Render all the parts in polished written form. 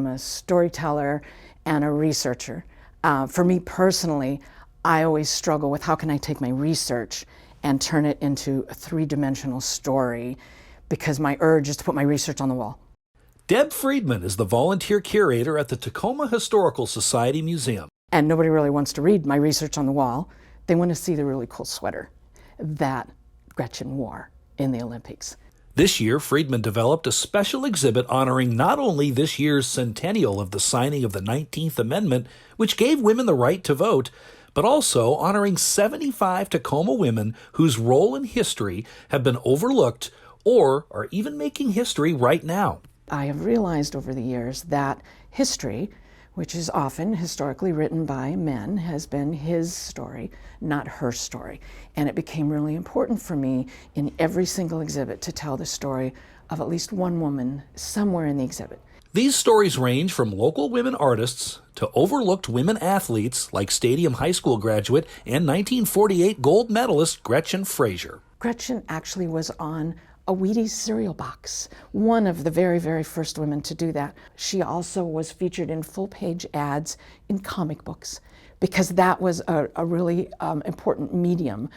I'm a storyteller and a researcher. For me personally, I always struggle with how can I take my research and turn it into a three-dimensional story, because my urge is to put my research on the wall. Deb Friedman is the volunteer curator at the Tacoma Historical Society Museum. And nobody really wants to read my research on the wall. They want to see the really cool sweater that Gretchen wore in the Olympics. This year, Friedman developed a special exhibit honoring not only this year's centennial of the signing of the 19th Amendment, which gave women the right to vote, but also honoring 75 Tacoma women whose role in history have been overlooked or are even making history right now. I have realized over the years that history, which is often historically written by men, has been his story, not her story. And it became really important for me in every single exhibit to tell the story of at least one woman somewhere in the exhibit. These stories range from local women artists to overlooked women athletes like Stadium High School graduate and 1948 gold medalist Gretchen Fraser. Gretchen actually was on a Wheaties cereal box, one of the very, very first women to do that. She also was featured in full-page ads in comic books, because that was a really important medium.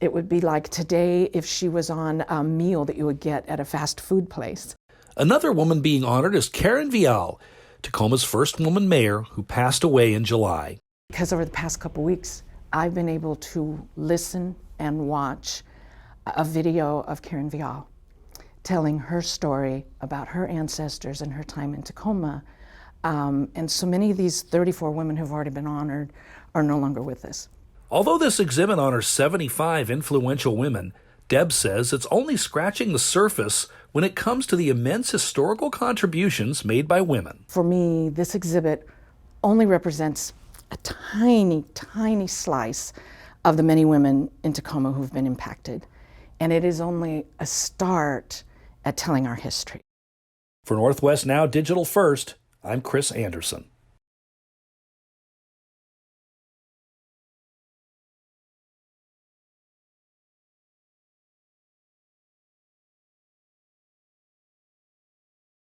It would be like today if she was on a meal that you would get at a fast food place. Another woman being honored is Karen Vial, Tacoma's first woman mayor, who passed away in July. Because over the past couple weeks, I've been able to listen and watch a video of Karen Vial telling her story about her ancestors and her time in Tacoma. And so many of these 34 women who've already been honored are no longer with us. Although this exhibit honors 75 influential women, Deb says it's only scratching the surface when it comes to the immense historical contributions made by women. For me, this exhibit only represents a tiny, tiny slice of the many women in Tacoma who've been impacted. And it is only a start at telling our history. For Northwest Now Digital First, I'm Chris Anderson.